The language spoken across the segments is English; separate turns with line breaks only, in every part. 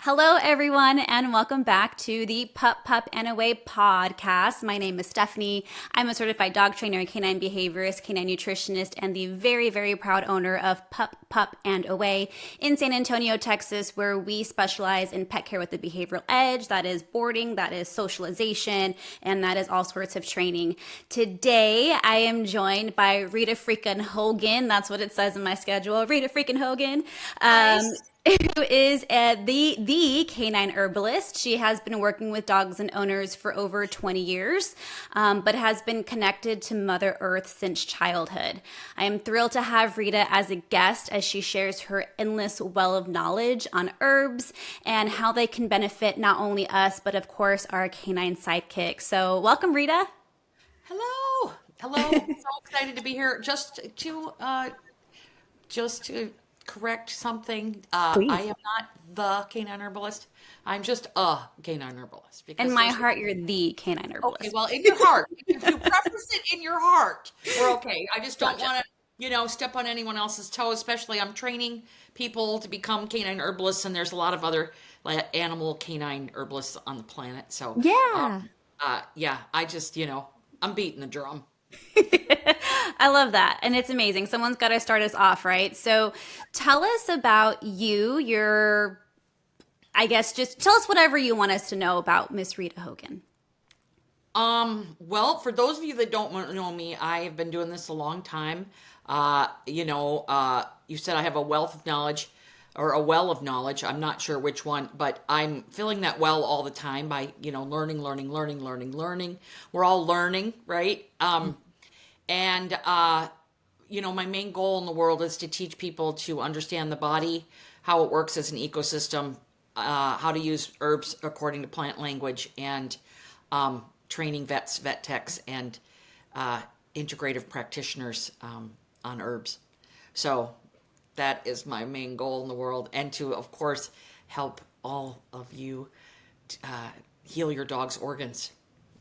Hello, everyone, and welcome back to the Pup, Pup, and Away podcast. My name is Stephanie. I'm a certified dog trainer, canine behaviorist, canine nutritionist, and the very, very proud owner of Pup, Pup, and Away in San Antonio, Texas, where we specialize in pet care with the behavioral edge. That is boarding, that is socialization, and that is all sorts of training. Today, I am joined by Rita freaking Hogan. That's what it says in my schedule. Rita freaking Hogan.
Nice.
Who is the Canine Herbalist. She has been working with dogs and owners for over 20 years, but has been connected to Mother Earth since childhood. I am thrilled to have Rita as a guest as she shares her endless well of knowledge on herbs and how they can benefit not only us, but of course our canine sidekick. So welcome, Rita.
Hello. Hello. So excited to be here. Just to correct something.
Please.
I am not the canine herbalist. I'm just a canine herbalist. Because
In my heart, you're the Canine Herbalist.
okay, well, in your heart, if you preface it in your heart, we're okay. I just don't
Gotcha.
want to, step on anyone else's toes. Especially, I'm training people to become canine herbalists, and there's a lot of other animal canine herbalists on the planet. So,
Yeah.
yeah, I just, I'm beating the drum.
I love that. And it's amazing. Someone's got to start us off, right? So tell us about I guess just tell us whatever you want us to know about Miss Rita Hogan.
Well, for those of you that don't know me, I have been doing this a long time. You said I have a wealth of knowledge or a well of knowledge. I'm not sure which one, but I'm filling that well all the time by, learning. We're all learning, right? And my main goal in the world is to teach people to understand the body, how it works as an ecosystem, how to use herbs according to plant language, and training vets, vet techs, and integrative practitioners on herbs. So that is my main goal in the world, and to, of course, help all of you heal your dog's organs.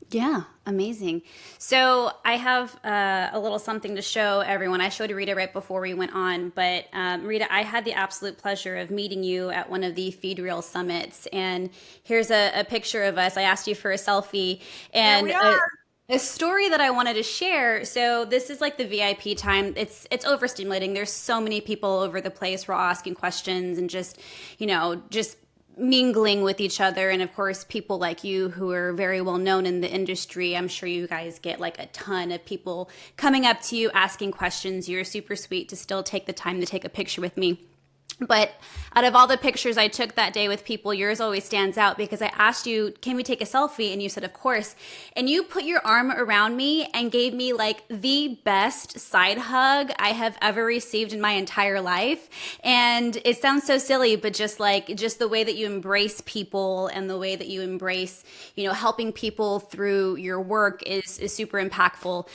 Yeah, amazing. So I have a little something to show everyone. I showed Rita right before we went on, but Rita, I had the absolute pleasure of meeting you at one of the Feed Real summits, and here's a picture of us. I asked you for a selfie,
There
and
we are.
a story that I wanted to share. So this is like the VIP time. It's overstimulating. There's so many people over the place. We're all asking questions and just mingling with each other, and of course people like you who are very well known in the industry. I'm sure you guys get like a ton of people coming up to you asking questions. You're super sweet to still take the time to take a picture with me. But out of all the pictures I took that day with people, yours always stands out because I asked you, can we take a selfie? And you said, of course. And you put your arm around me and gave me like the best side hug I have ever received in my entire life. And it sounds so silly, but just the way that you embrace people and the way that you embrace, helping people through your work is super impactful.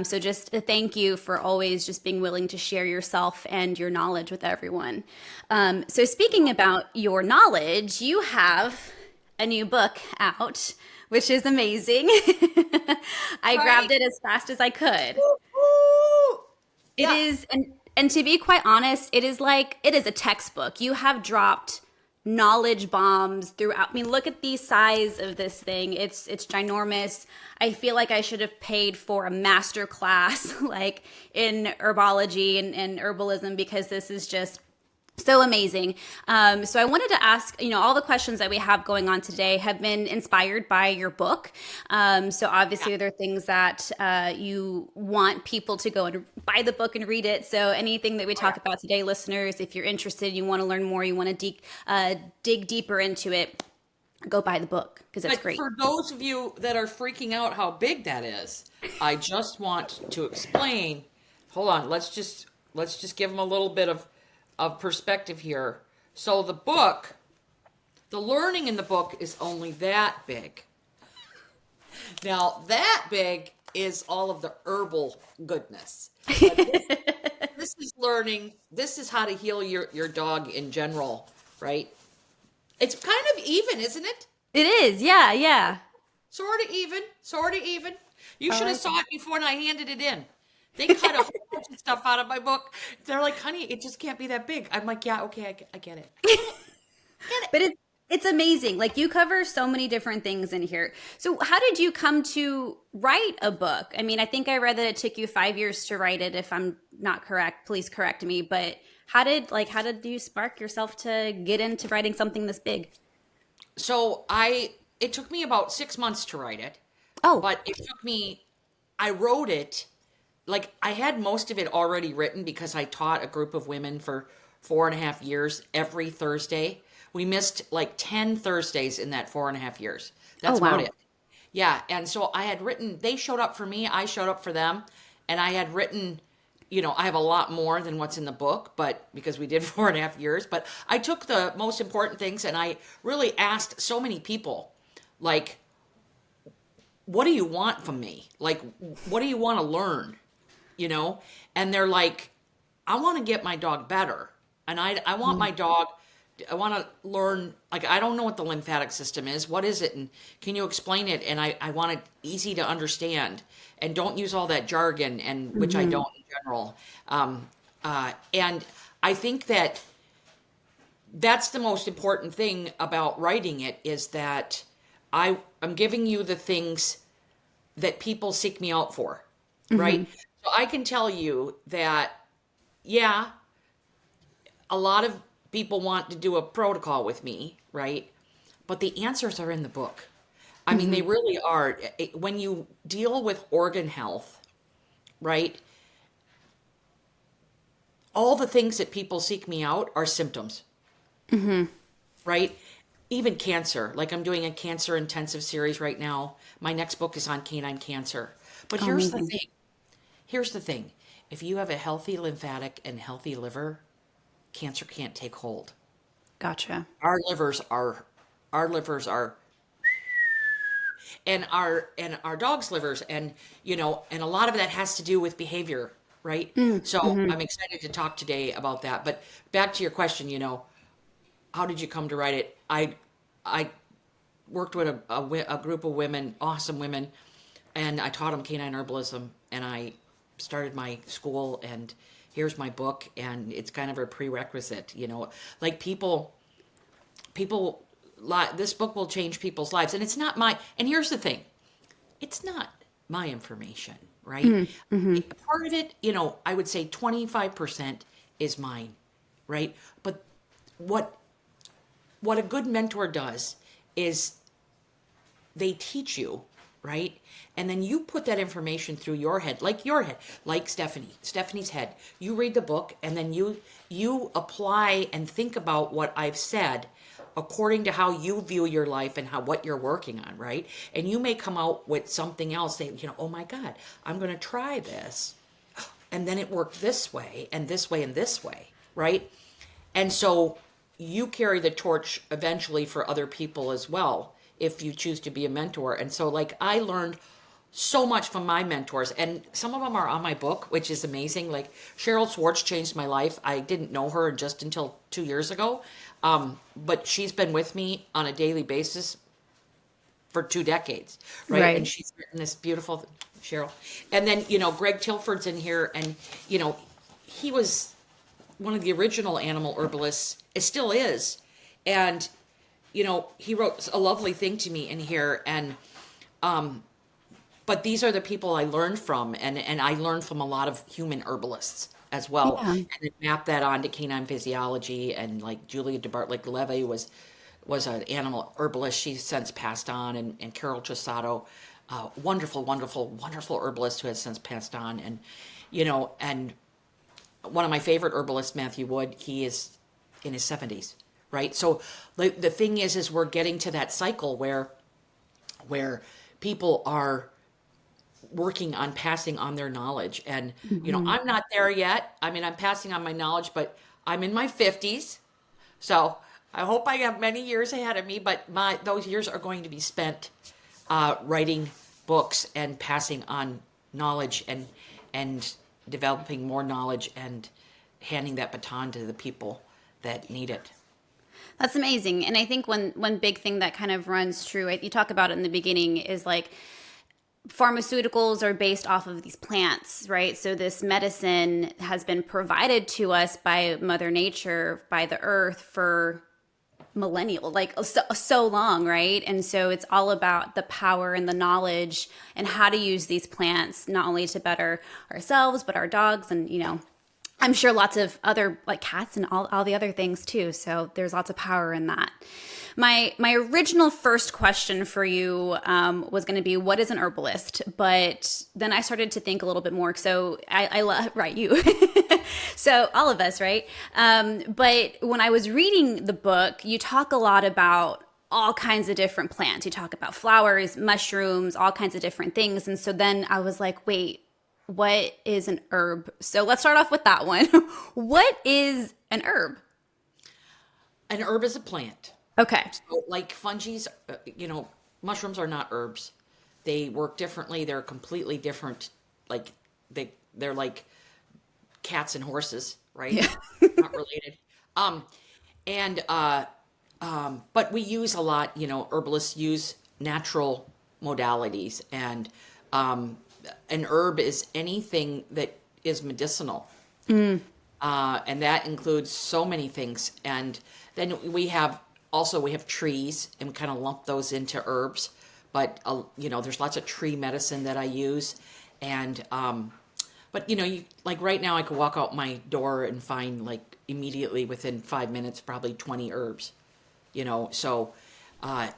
So just a thank you for always just being willing to share yourself and your knowledge with everyone. So speaking about your knowledge, you have a new book out, which is amazing. I grabbed it as fast as I could.
Woo!
It
Yeah.
is, and to be quite honest, it is a textbook. You have dropped knowledge bombs throughout. I mean, look at the size of this thing. It's ginormous. I feel like I should have paid for a master class like in herbology and herbalism, because this is just so amazing. So I wanted to ask, all the questions that we have going on today have been inspired by your book. So obviously there are things that you want people to go and buy the book and read it. So anything that we talk about today, listeners, if you're interested, you want to learn more, you want to dig deeper into it, go buy the book because it's
But
great.
for those of you that are freaking out how big that is, I just want to explain. Hold on, let's just give them a little bit of perspective here. So the learning in the book is only that big. Now that big is all of the herbal goodness. But this is learning. This is how to heal your dog in general, right? It's kind of even, isn't it?
It is. Yeah. Yeah.
Sort of even. You should have saw it before and I handed it in. They cut a whole bunch of stuff out of my book. They're like, honey, it just can't be that big. I'm like, yeah, okay, I get it.
But It's amazing. Like you cover so many different things in here. So how did you come to write a book? I mean, I think I read that it took you 5 years to write it. If I'm not correct, please correct me. But how did you spark yourself to get into writing something this big?
So it took me about 6 months to write it,
Oh,
but I wrote it, like I had most of it already written because I taught a group of women for 4.5 years every Thursday. We missed like 10 Thursdays in that 4.5 years.
oh
That's about
wow.
it. Yeah. And so I had written, they showed up for me, I showed up for them. And I had written, I have a lot more than what's in the book, but because we did 4.5 years, but I took the most important things and I really asked so many people, like, what do you want from me? Like, what do you want to learn? You know? And they're like, I want to get my dog better. And I want my dog, I want to learn, like, I don't know what the lymphatic system is. What is it? And can you explain it? And I want it easy to understand. And don't use all that jargon, and which I
Hmm.
don't in general. And I think that that's the most important thing about writing it is that I'm giving you the things that people seek me out for,
Hmm.
right? So I can tell you that, yeah, a lot of people want to do a protocol with me, right? But the answers are in the book. I mean,
Hmm.
they really are. When you deal with organ health, right? All the things that people seek me out are symptoms,
Hmm.
right? Even cancer. Like I'm doing a cancer intensive series right now. My next book is on canine cancer. But
Oh,
here's the
amazing.
thing. Here's the thing. If you have a healthy lymphatic and healthy liver, cancer can't take hold.
Gotcha.
Our livers are our livers are and our dogs' livers, and and a lot of that has to do with behavior, right? So
Mm-hmm.
I'm excited to talk today about that. But back to your question, how did you come to write it? I worked with a group of women, awesome women, and I taught them canine herbalism, and I started my school, and here's my book, and it's kind of a prerequisite, like people this book will change people's lives, and it's not my and here's the thing, it's not my information, right?
Mm-hmm.
Part of it, I would say 25% is mine, right? But what what a good mentor does is they teach you, right? And then you put that information through your head, like Stephanie's head. You read the book, and then you apply and think about what I've said according to how you view your life and how what you're working on, right? And you may come out with something else, say, oh my God, I'm going to try this. And then it worked this way and this way and this way, right? And so you carry the torch eventually for other people as well if you choose to be a mentor. And so, like, I learned so much from my mentors, and some of them are on my book, which is amazing. Like Cheryl Swartz changed my life. I didn't know her just until 2 years ago, but she's been with me on a daily basis for 2 decades, right? And
Right.
she's written this beautiful Cheryl. And then, Greg Tilford's in here, and he was one of the original animal herbalists. It still is. And, he wrote a lovely thing to me in here. And, but these are the people I learned from. And I learned from a lot of human herbalists as well.
Yeah.
And then map that onto canine physiology. And like Julia DeBartolak Levy was an animal herbalist. She's since passed on. And Carol Chisato, wonderful, wonderful, wonderful herbalist who has since passed on. And, and one of my favorite herbalists, Matthew Wood, he is in his 70s, right? So the thing is we're getting to that cycle where people are working on passing on their knowledge. And,
Hmm.
I'm not there yet. I mean, I'm passing on my knowledge, but I'm in my 50s. So I hope I have many years ahead of me, but those years are going to be spent writing books and passing on knowledge and developing more knowledge and handing that baton to the people that need it.
That's amazing. And I think one big thing that kind of runs true, you talk about it in the beginning, is like pharmaceuticals are based off of these plants, right? So this medicine has been provided to us by Mother Nature, by the earth for millennial, like so long, right? And so it's all about the power and the knowledge and how to use these plants, not only to better ourselves, but our dogs and, I'm sure lots of other like cats and all the other things too. So there's lots of power in that. My original first question for you was going to be, what is an herbalist? But then I started to think a little bit more. So I love, right, you. So all of us, right? But when I was reading the book, you talk a lot about all kinds of different plants. You talk about flowers, mushrooms, all kinds of different things. And so then I was like, wait, what is an herb? So let's start off with that one. What is an herb?
An herb is a plant.
Okay.
So like fungi's, mushrooms are not herbs. They work differently. They're completely different. Like they're like cats and horses, right?
Yeah.
Not related. And but we use a lot, herbalists use natural modalities, and an herb is anything that is medicinal. And that includes so many things. And then we have trees, and we kind of lump those into herbs. But there's lots of tree medicine that I use, and but like right now, I could walk out my door and find like immediately within 5 minutes probably 20 herbs. So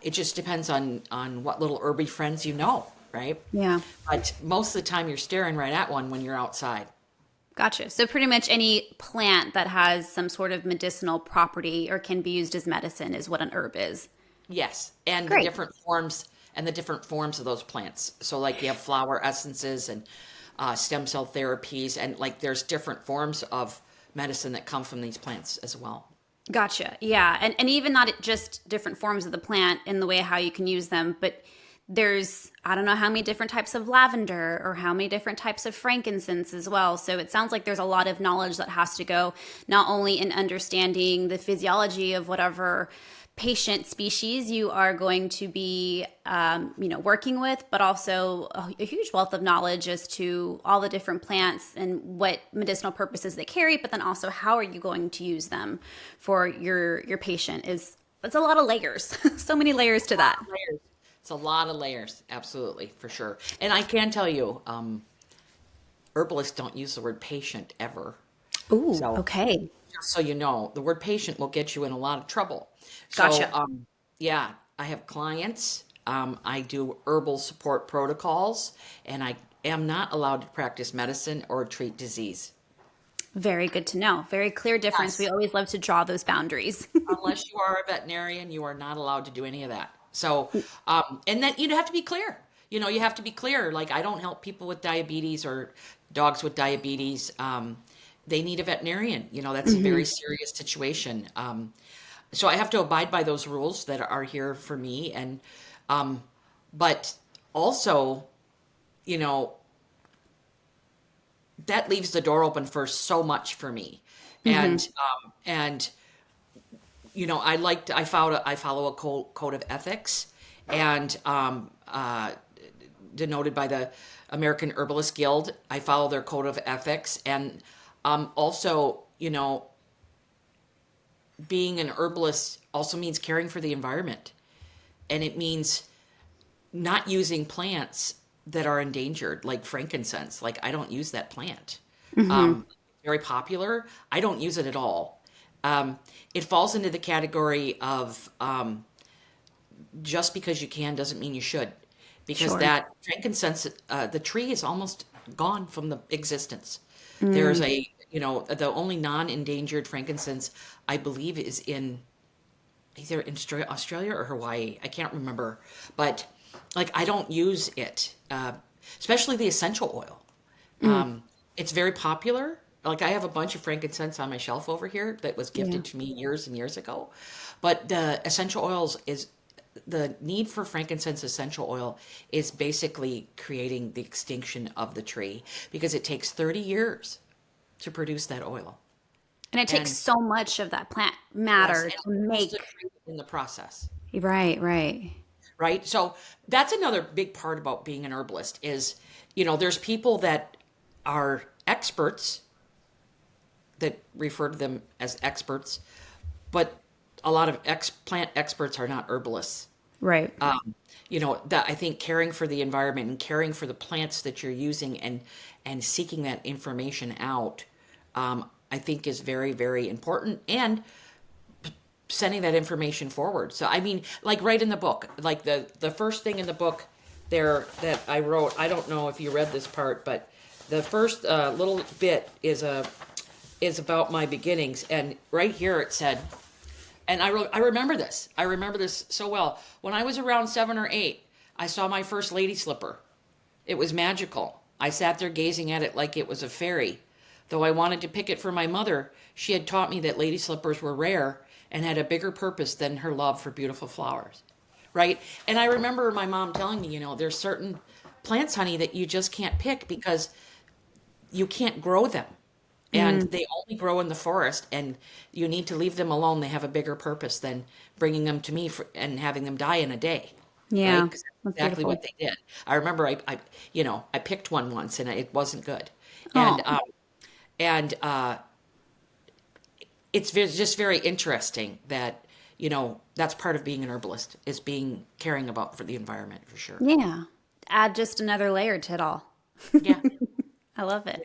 it just depends on what little herby friends right?
Yeah.
But most of the time, you're staring right at one when you're outside.
Gotcha. So pretty much any plant that has some sort of medicinal property or can be used as medicine is what an herb is.
Yes, and
Great.
the different forms of those plants. So like you have flower essences and stem cell therapies, and like there's different forms of medicine that come from these plants as well.
Gotcha. Yeah. And even not just different forms of the plant in the way how you can use them, but there's, I don't know how many different types of lavender or how many different types of frankincense as well. So it sounds like there's a lot of knowledge that has to go not only in understanding the physiology of whatever patient species you are going to be, working with, but also a huge wealth of knowledge as to all the different plants and what medicinal purposes they carry, but then also how are you going to use them for your patient it's a lot of layers, so many layers to that.
Layers. It's a lot of layers, absolutely, for sure. And I can tell you, herbalists don't use the word patient ever.
Ooh,
So
okay.
just so you know, the word patient will get you in a lot of trouble. So,
Gotcha.
yeah, I have clients. I do herbal support protocols, and I am not allowed to practice medicine or treat disease.
Very good to know. Very clear difference. We
Yes.
always love to draw those boundaries.
Unless you are a veterinarian, you are not allowed to do any of that. So, and then you have to be clear. You have to be clear. Like, I don't help people with diabetes or dogs with diabetes. They need a veterinarian. That's a very serious situation. So I have to abide by those rules that are here for me. And, but also, you know, that leaves the door open for so much for me. And I follow a code of ethics, and denoted by the American Herbalist Guild. I follow their code of ethics, and also, being an herbalist also means caring for the environment, and it means not using plants that are endangered, like frankincense. Like, I don't use that plant. Very popular. I don't use it at all. It falls into the category of just because you can doesn't mean you should, because
Sure.
that frankincense, the tree is almost gone from the existence. There's the only non-endangered frankincense, I believe, is in either in Australia or Hawaii. I can't remember, but like, I don't use it, especially the essential oil. It's very popular. Like, I have a bunch of frankincense on my shelf over here that was
Yeah.
gifted to me years and years ago. But the essential oils is the need for frankincense essential oil is basically creating the extinction of the tree, because it takes 30 years to produce that oil.
And it takes
And
so much of that plant
yes,
matter
and
to
it kills
make.
the tree in the process.
Right, right.
Right? So that's another big part about being an herbalist is, there's people that are experts that refer to them as experts, but a lot of plant experts are not herbalists.
Right.
That I think caring for the environment and caring for the plants that you're using and seeking that information out, I think is very, very important, and sending that information forward. So I mean, like right in the book, like the first thing in the book there that I wrote, I don't know if you read this part, but the first little bit is about my beginnings, and right here it said, and I remember this. I remember this so well. When I was around 7 or 8, I saw my first lady slipper. It was magical. I sat there gazing at it like it was a fairy. Though I wanted to pick it for my mother, she had taught me that lady slippers were rare and had a bigger purpose than her love for beautiful flowers. Right? And I remember my mom telling me, there's certain plants, honey, that you just can't pick because you can't grow them. And they only grow in the forest, and you need to leave them alone. They have a bigger purpose than bringing them to me and having them die in a day.
Yeah.
Right? 'Cause that's exactly what they did. I remember I picked one once and it wasn't good. And,
Oh.
It's just very interesting that, that's part of being an herbalist, is caring about for the environment, for sure.
Yeah. Add just another layer to it all.
Yeah.
I love it.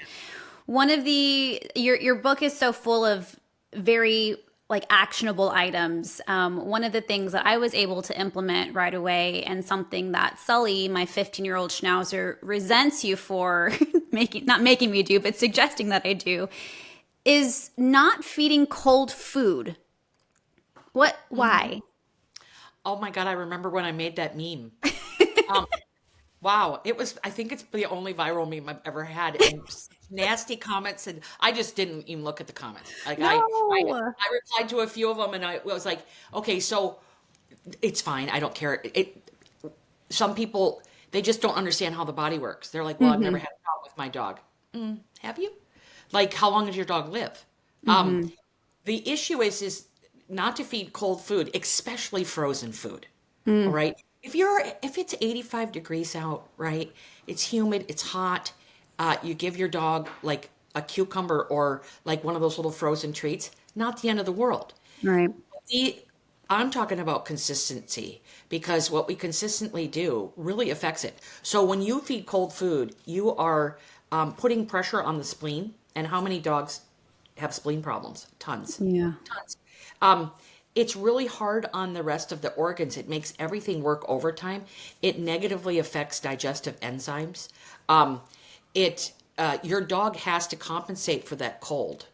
One of your book is so full of very like actionable items. One of the things that I was able to implement right away, and something that Sully, my 15-year-old Schnauzer, resents you for not making me do, but suggesting that I do, is not feeding cold food. Why?
Oh my God, I remember when I made that meme. Wow, I think it's the only viral meme I've ever had, and nasty comments, and I just didn't even look at the comments. Like I
No.
replied to a few of them, and I was like, okay, so it's fine. I don't care. Some people, they just don't understand how the body works. They're like, well, I've never had a problem with my dog. Have you? Like, how long does your dog live? The issue is not to feed cold food, especially frozen food. All right. If it's 85 degrees out, right? It's humid, it's hot. You give your dog like a cucumber or like one of those little frozen treats, not the end of the world.
Right.
I'm talking about consistency, because what we consistently do really affects it. So when you feed cold food, you are putting pressure on the spleen. And how many dogs have spleen problems? Tons.
Yeah.
Tons. It's really hard on the rest of the organs. It makes everything work overtime. It negatively affects digestive enzymes. Your dog has to compensate for that cold,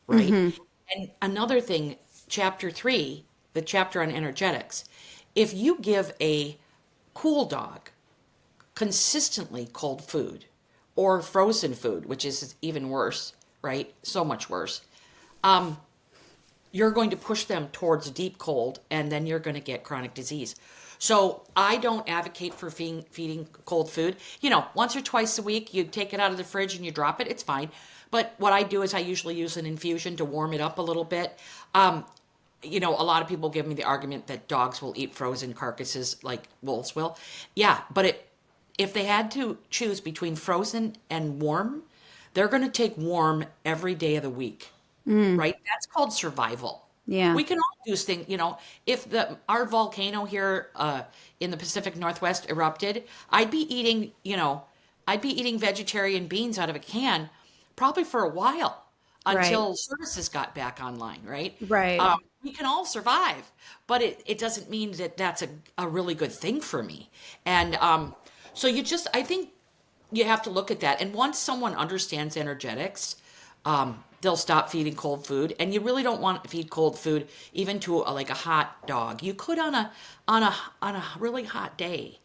right? And another thing, chapter 3, the chapter on energetics, if you give a cool dog consistently cold food or frozen food, which is even worse, right? So much worse. You're going to push them towards deep cold, and then you're going to get chronic disease. So I don't advocate for feeding cold food. Once or twice a week, you take it out of the fridge and you drop it. It's fine. But what I do is I usually use an infusion to warm it up a little bit. A lot of people give me the argument that dogs will eat frozen carcasses like wolves will. Yeah, but if they had to choose between frozen and warm, they're going to take warm every day of the week. Right? That's called survival.
Yeah.
We can all do things, if our volcano here in the Pacific Northwest erupted, I'd be eating vegetarian beans out of a can probably for a while until services got back online, right?
Right.
We can all survive, but it doesn't mean that that's a really good thing for me. And so I think you have to look at that. And once someone understands energetics, they'll stop feeding cold food. And you really don't want to feed cold food even to a hot dog. You could on a really hot day,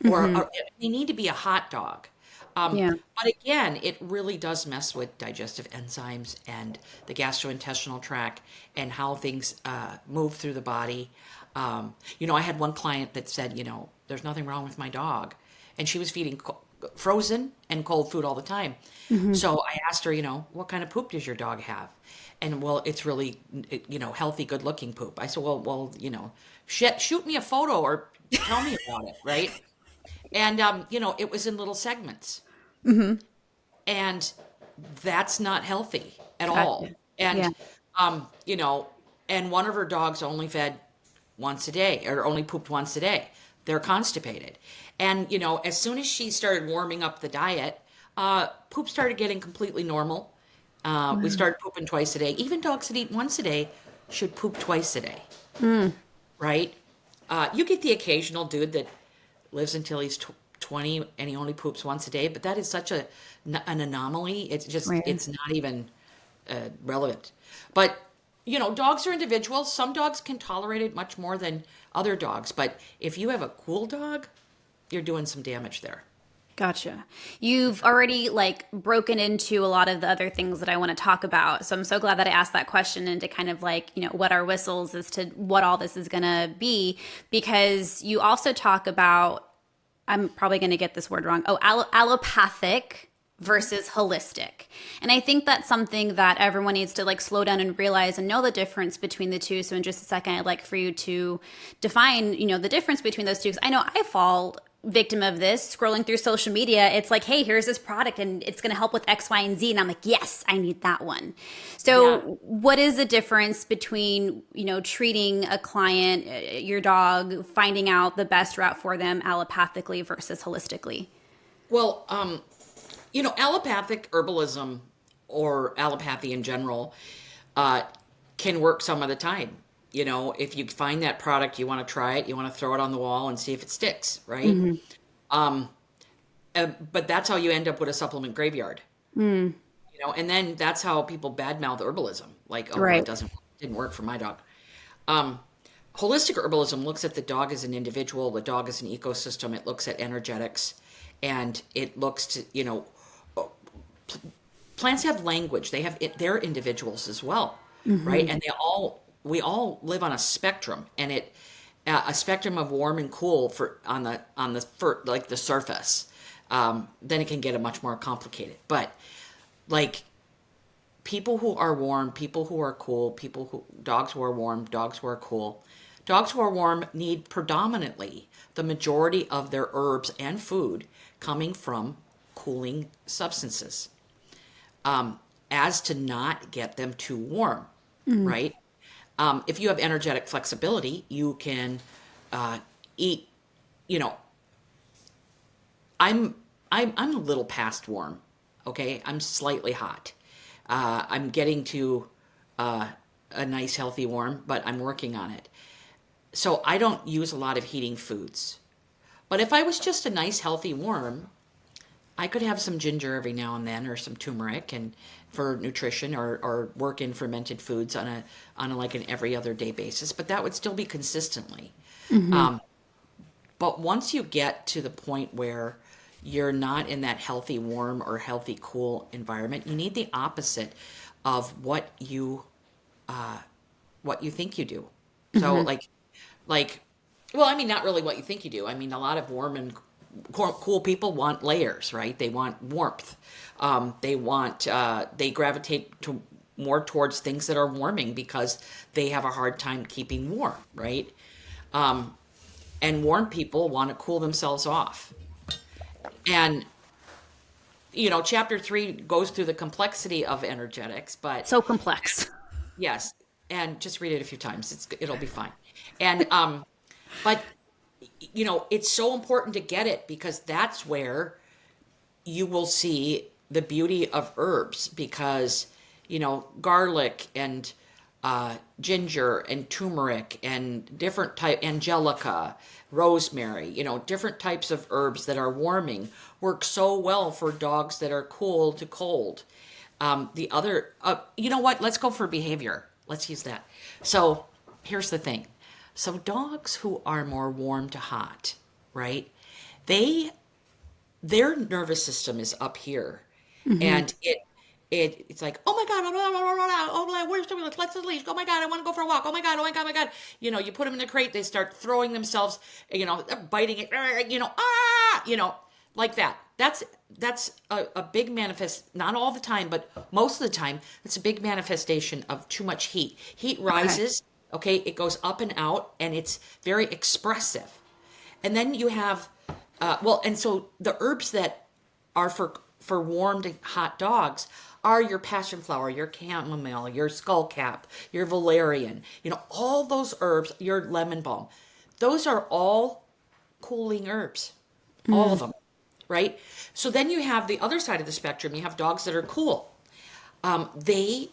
or they need to be a hot dog. But again, it really does mess with digestive enzymes and the gastrointestinal tract and how things move through the body. I had one client that said, there's nothing wrong with my dog, and she was feeding frozen and cold food all the time. So I asked her, what kind of poop does your dog have? And well, it's really, healthy, good looking poop. I said, well, shoot me a photo or tell me about it. Right. And, it was in little segments, and that's not healthy at all. And, and one of her dogs only fed once a day or only pooped once a day. They're constipated. And, as soon as she started warming up the diet, poop started getting completely normal. We started pooping twice a day. Even dogs that eat once a day should poop twice a day, right? You get the occasional dude that lives until he's 20 and he only poops once a day, but that is such an anomaly. It's just,
Right.
it's not even relevant. But, dogs are individuals. Some dogs can tolerate it much more than other dogs. But if you have a cool dog, you're doing some damage there.
Gotcha. You've already like broken into a lot of the other things that I want to talk about. So I'm so glad that I asked that question and to kind of like, what our whistles as to what all this is going to be, because you also talk about, I'm probably going to get this word wrong. Oh, allopathic versus holistic. And I think that's something that everyone needs to like slow down and realize and know the difference between the two. So in just a second, I'd like for you to define, the difference between those two. Because I know I fall victim of this scrolling through social media. It's like, hey, here's this product and it's going to help with X, Y, and Z. And I'm like, yes, I need that one. So
Yeah.
what is the difference between, treating a client, your dog, finding out the best route for them allopathically versus holistically?
Well, allopathic herbalism or allopathy in general can work some of the time. If you find that product, you want to try it, you want to throw it on the wall and see if it sticks, right? But that's how you end up with a supplement graveyard. And then that's how people badmouth herbalism. Like, oh, well,
Right.
didn't work for my dog. Holistic herbalism looks at the dog as an individual, the dog as an ecosystem. It looks at energetics, and it looks to, plants have language. They have their individuals as well, right? And we all live on a spectrum, and a spectrum of warm and cool for like the surface. Then it can get a much more complicated. But like people who are warm, people who are cool, dogs who are warm, dogs who are cool. Dogs who are warm need predominantly the majority of their herbs and food coming from cooling substances, as to not get them too warm, right? If you have energetic flexibility, you can eat. You know, I'm a little past warm. Okay, I'm slightly hot. I'm getting to a nice healthy warm, but I'm working on it. So I don't use a lot of heating foods. But if I was just a nice healthy warm, I could have some ginger every now and then, or some turmeric, and for nutrition, or work in fermented foods on a like an every other day basis. But that would still be consistently. But once you get to the point where you're not in that healthy warm or healthy cool environment, you need the opposite of what you think you do. So well, I mean, not really what you think you do. I mean, a lot of warm and cool people want layers, right? They want warmth. They gravitate to more towards things that are warming because they have a hard time keeping warm, right? And warm people want to cool themselves off. And, chapter 3 goes through the complexity of energetics, but
So complex.
yes, and just read it a few times. It'll be fine. And, but, it's so important to get it, because that's where you will see the beauty of herbs, because, garlic and ginger and turmeric and different type angelica, rosemary, different types of herbs that are warming work so well for dogs that are cool to cold. The other, you know what? Let's go for behavior. Let's use that. So here's the thing. So dogs who are more warm to hot, right? Their nervous system is up here, and it's like, oh my god, oh my, where's the let's the leash? Oh my god, I want to go for a walk. Oh my god, oh my god, oh my god. You put them in a crate, they start throwing themselves, they're biting it, like that. That's a big manifest, not all the time, but most of the time, it's a big manifestation of too much heat. Heat rises, okay, it goes up and out, and it's very expressive. And then you have, and so the herbs that are for for warm to hot dogs are your passion flower, your chamomile, your skullcap, your valerian, all those herbs, your lemon balm. Those are all cooling herbs, all of them, right? So then you have the other side of the spectrum. You have dogs that are cool. They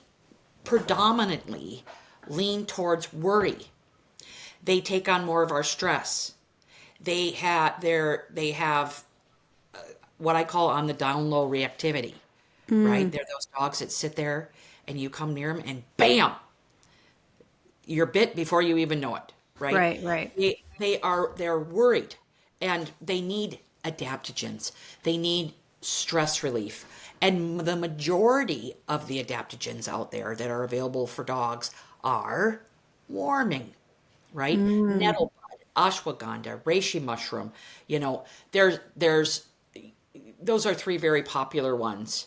predominantly lean towards worry. They take on more of our stress. They have what I call on the down low reactivity, right? They're those dogs that sit there and you come near them and bam, you're bit before you even know it, right?
Right.
They're worried and they need adaptogens. They need stress relief. And the majority of the adaptogens out there that are available for dogs are warming, right? Nettle bud, ashwagandha, reishi mushroom, there's those are three very popular ones.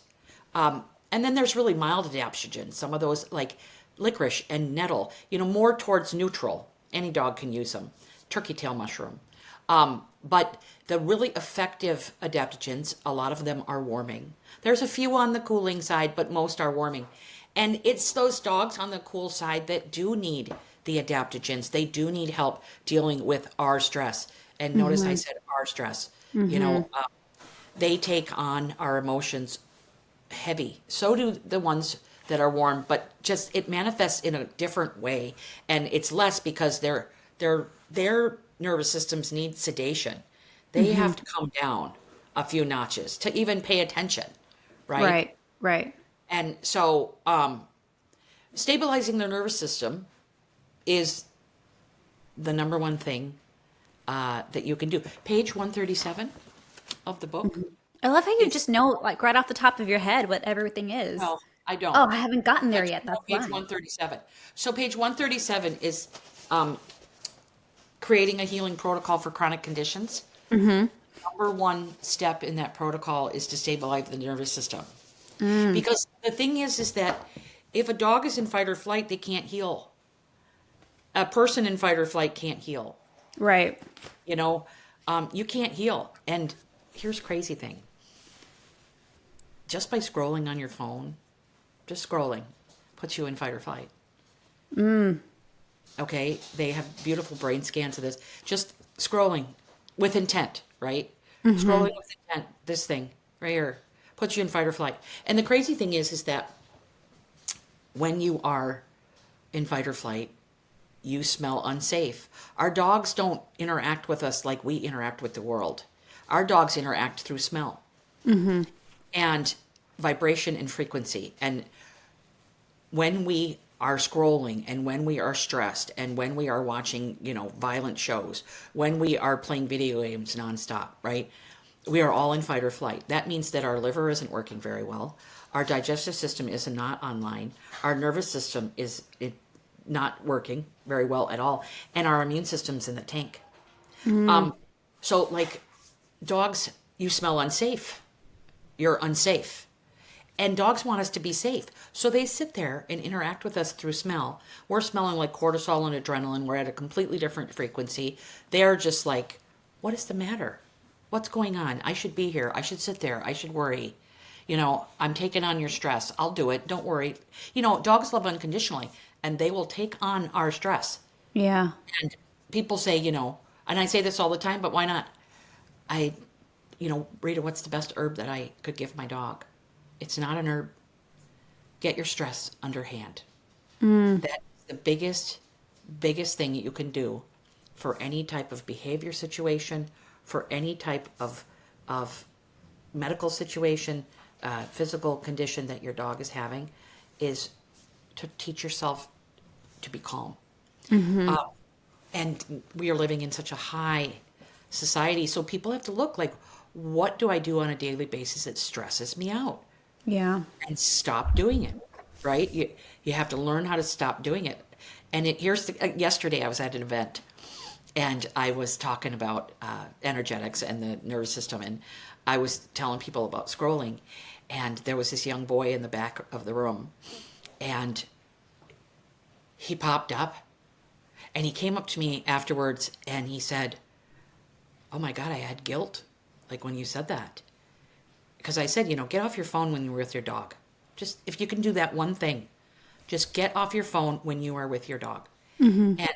And then there's really mild adaptogens. Some of those like licorice and nettle, more towards neutral. Any dog can use them. Turkey tail mushroom. But the really effective adaptogens, a lot of them are warming. There's a few on the cooling side, but most are warming. And it's those dogs on the cool side that do need the adaptogens. They do need help dealing with our stress. And notice I said our stress. They take on our emotions heavy. So do the ones that are warm, but just it manifests in a different way. And it's less because their nervous systems need sedation. They have to come down a few notches to even pay attention, right?
Right.
And so stabilizing their nervous system is the number one thing that you can do. Page 137 of the book.
I love how you just know, like right off the top of your head, what everything is.
No, I don't.
Oh, I haven't gotten there yet. That's
Page
fine.
137. So page 137 is creating a healing protocol for chronic conditions. Number one step in that protocol is to stabilize the nervous system. Because the thing is that if a dog is in fight or flight, they can't heal. A person in fight or flight can't heal.
Right.
You can't heal. And here's crazy thing. Just by scrolling on your phone, just scrolling, puts you in fight or flight. Okay? They have beautiful brain scans of this. Just scrolling with intent, right? Scrolling with intent, this thing right here, puts you in fight or flight. And the crazy thing is that when you are in fight or flight, you smell unsafe. Our dogs don't interact with us like we interact with the world. Our dogs interact through smell. And vibration and frequency. And when we are scrolling and when we are stressed and when we are watching, violent shows, when we are playing video games nonstop, right? We are all in fight or flight. That means that our liver isn't working very well. Our digestive system is not online. Our nervous system is not working very well at all. And our immune system's in the tank. So like dogs, you smell unsafe. You're unsafe. And dogs want us to be safe. So they sit there and interact with us through smell. We're smelling like cortisol and adrenaline. We're at a completely different frequency. They're just like, what is the matter? What's going on? I should be here. I should sit there. I should worry. I'm taking on your stress. I'll do it. Don't worry. Dogs love unconditionally, and they will take on our stress.
Yeah.
And people say, and I say this all the time, but why not? Rita, what's the best herb that I could give my dog? It's not an herb. Get your stress underhand. That's the biggest thing that you can do for any type of behavior situation, for any type of medical situation, physical condition that your dog is having, is to teach yourself to be calm. And we are living in such a high society, so people have to look like, what do I do on a daily basis that stresses me out?
Yeah.
And stop doing it, right? You have to learn how to stop doing it. And yesterday I was at an event and I was talking about energetics and the nervous system, and I was telling people about scrolling, and there was this young boy in the back of the room, and he popped up and he came up to me afterwards and he said, "Oh my God, I had guilt, like when you said that." because I said, get off your phone when you're with your dog. Just if you can do that one thing, just get off your phone when you are with your dog. And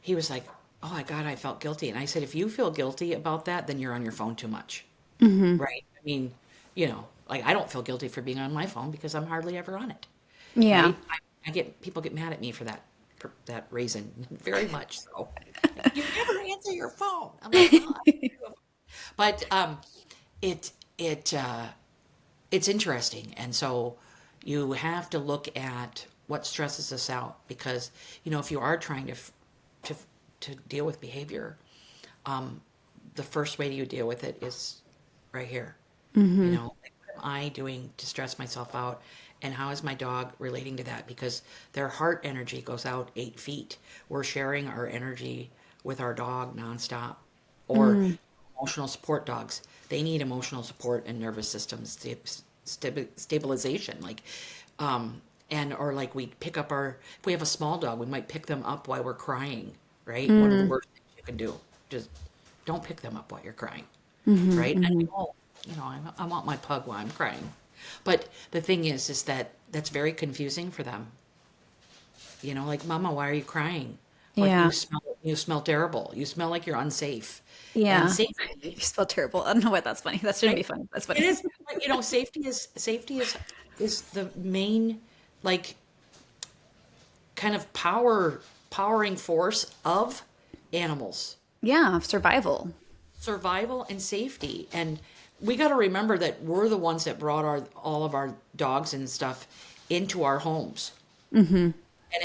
he was like, oh my God, I felt guilty. And I said, if you feel guilty about that, then you're on your phone too much. Right? I mean, like I don't feel guilty for being on my phone because I'm hardly ever on it.
Yeah.
Right? People get mad at me for that reason, very much so. You never answer your phone. I'm like, oh. But it's interesting, and so you have to look at what stresses us out because if you are trying to deal with behavior, the first way you deal with it is right here. Like, what am I doing to stress myself out? And how is my dog relating to that? Because their heart energy goes out 8 feet. We're sharing our energy with our dog nonstop. Or emotional support dogs. They need emotional support and nervous system stabilization. Like, or like we pick up if we have a small dog, we might pick them up while we're crying, right? One of the worst things you can do. Just don't pick them up while you're crying, right? And I want my pug while I'm crying. But the thing is that that's very confusing for them. Like, Mama, why are you crying? Like,
Yeah.
you smell terrible. You smell like you're unsafe.
Yeah.
And safety,
You spell terrible. I don't know why that's funny. That shouldn't be
right?
funny. That's
It
funny.
is, but, safety is the main, like, kind of powering force of animals.
Yeah. Survival.
Survival and safety. And we got to remember that we're the ones that brought all of our dogs and stuff into our homes. And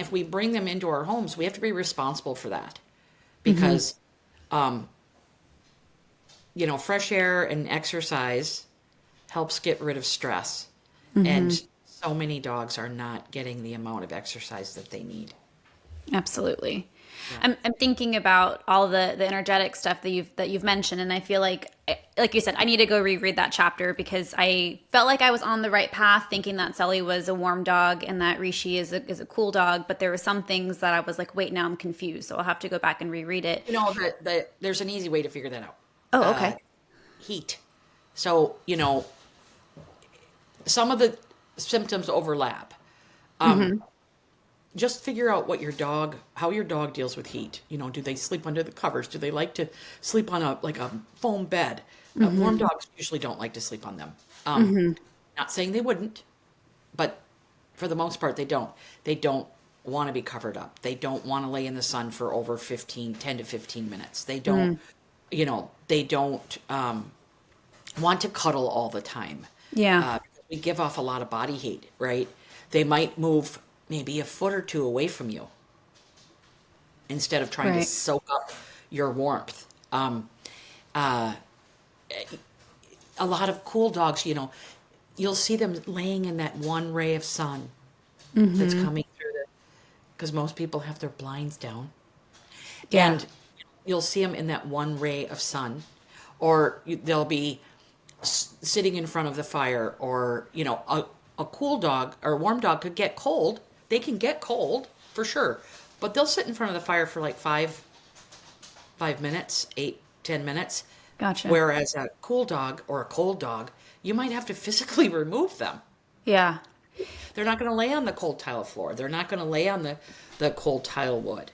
if we bring them into our homes, we have to be responsible for that because, fresh air and exercise helps get rid of stress. And so many dogs are not getting the amount of exercise that they need.
Absolutely. I'm thinking about all the energetic stuff that you've mentioned, and I feel like you said, I need to go reread that chapter because I felt like I was on the right path, thinking that Sully was a warm dog and that Rishi is a cool dog. But there were some things that I was like, wait, now I'm confused, so I'll have to go back and reread it.
There's an easy way to figure that out.
Oh, okay.
Heat. So some of the symptoms overlap. Just figure out how your dog deals with heat. Do they sleep under the covers? Do they like to sleep on a foam bed? Warm dogs usually don't like to sleep on them. Not saying they wouldn't, but for the most part, they don't. They don't want to be covered up. They don't want to lay in the sun for over 10 to 15 minutes. They don't, they don't want to cuddle all the time.
Yeah.
We give off a lot of body heat, right? They might move maybe a foot or two away from you instead of trying to soak up your warmth. A lot of cool dogs, you'll see them laying in that one ray of sun that's coming through because most people have their blinds down.
Yeah.
And you'll see them in that one ray of sun, or they'll be sitting in front of the fire, or, a cool dog or a warm dog could get cold. They can get cold for sure, but they'll sit in front of the fire for like 5 minutes, 8-10 minutes.
Gotcha.
Whereas a cool dog or a cold dog, you might have to physically remove them.
Yeah.
They're not going to lay on the cold tile floor. They're not going to lay on the cold tile wood.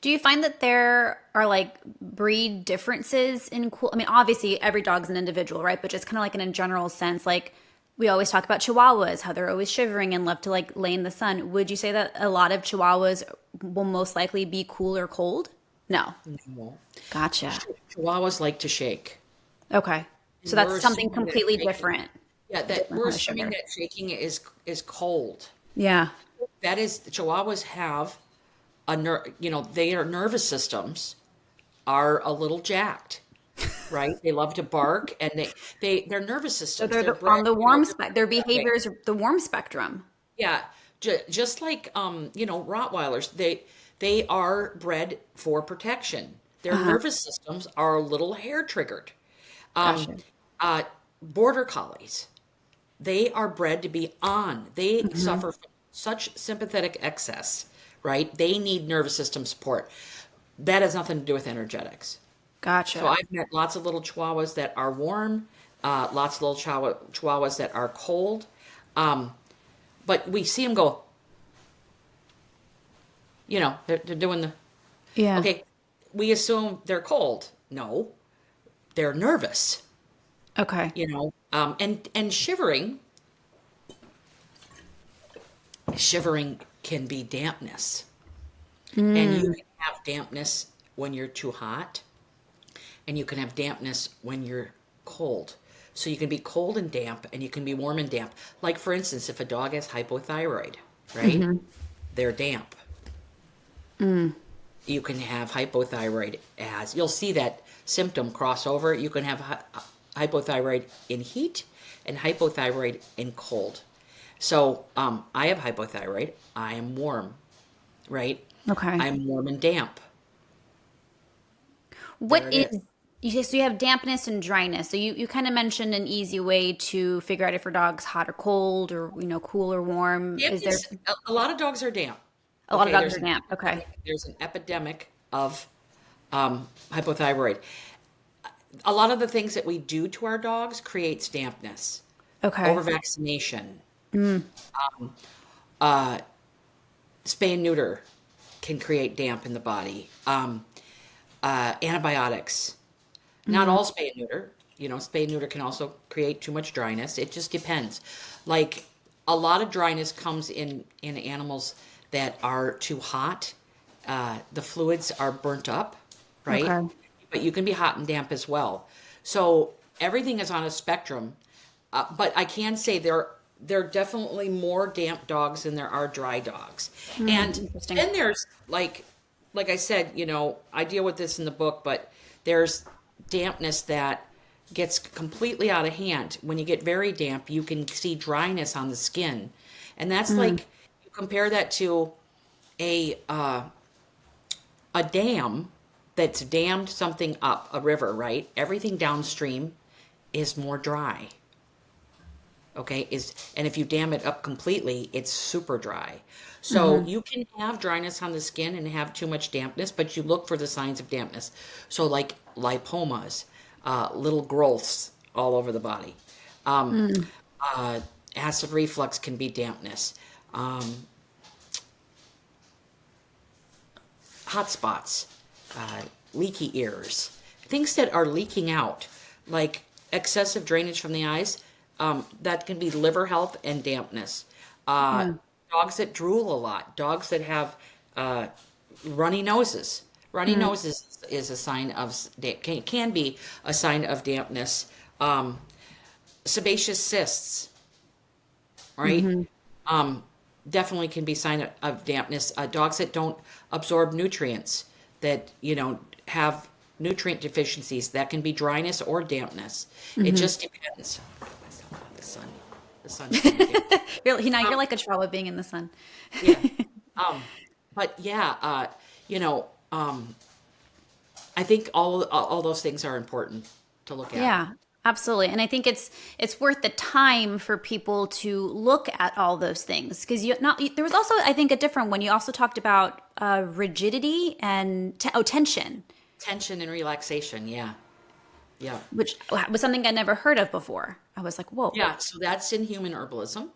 Do you find that there are like breed differences in cool? I mean, obviously every dog's an individual, right? But just kind of like in a general sense, like we always talk about Chihuahuas, how they're always shivering and love to like lay in the sun. Would you say that a lot of Chihuahuas will most likely be cool or cold? No.
No.
Gotcha.
Chihuahuas like to shake.
Okay. So that's
We're
something
assuming that
completely
shaking-
different.
Yeah, we're assuming that shaking is cold.
Yeah.
That is, Chihuahuas have their nervous systems are a little jacked, right? They love to bark, and their nervous
So
systems.
they're on the warm spectrum. Their behavior is the warm spectrum.
Yeah, just like Rottweilers, they are bred for protection. Their nervous systems are a little hair triggered.
Gotcha.
Border collies, they are bred to be on. They suffer from such sympathetic excess, right? They need nervous system support. That has nothing to do with energetics.
Gotcha.
So I've met lots of little Chihuahuas that are warm, lots of little chihuahuas that are cold. But we see them go, they're doing the,
Yeah.
okay, we assume they're cold. No, they're nervous,
Okay.
and shivering can be dampness. And you can have dampness when you're too hot, and you can have dampness when you're cold. So you can be cold and damp, and you can be warm and damp. Like, for instance, if a dog has hypothyroid, right? They're damp. You can have hypothyroid you'll see that symptom cross over. You can have hypothyroid in heat and hypothyroid in cold. So I have hypothyroid. I am warm, right?
Okay.
I'm warm and damp.
What
There it is.
so you have dampness and dryness. So you kind of mentioned an easy way to figure out if your dog's hot or cold or, cool or warm. Is there
Dampness, a lot of dogs are damp.
a lot of
Okay,
dogs are damp? Okay.
There's an epidemic of hypothyroid. A lot of the things that we do to our dogs creates dampness.
Okay.
Over vaccination. Spay and neuter can create damp in the body. Antibiotics. Not all spay and neuter. Spay and neuter can also create too much dryness. It just depends. Like, a lot of dryness comes in animals that are too hot. The fluids are burnt up, right?
Okay.
But you can be hot and damp as well. So everything is on a spectrum. But I can say there are definitely more damp dogs than there are dry dogs. And
Interesting.
then there's like I said, I deal with this in the book, but there's dampness that gets completely out of hand. When you get very damp, you can see dryness on the skin. And that's like, you compare that to a dam that's dammed something up, a river, right? Everything downstream is more dry. Okay, and if you dam it up completely, it's super dry. So you can have dryness on the skin and have too much dampness, but you look for the signs of dampness. So like lipomas, little growths all over the body. Acid reflux can be dampness. Hot spots, leaky ears, things that are leaking out, like excessive drainage from the eyes. That can be liver health and dampness. Dogs that drool a lot, dogs that have runny noses. Runny noses is a sign of can be a sign of dampness. Sebaceous cysts, right? Definitely can be sign of dampness. Dogs that don't absorb nutrients, that have nutrient deficiencies, that can be dryness or dampness. It just depends. The sun.
You're like a chihuahua being in the sun.
Yeah. But yeah, I think all those things are important to look at.
Yeah, absolutely. And I think it's worth the time for people to look at all those things, because there was also, I think, a different one. You also talked about rigidity and tension.
Tension and relaxation. Yeah. Yeah.
Which was something I never heard of before. I was like, whoa.
Yeah. So that's in human herbalism.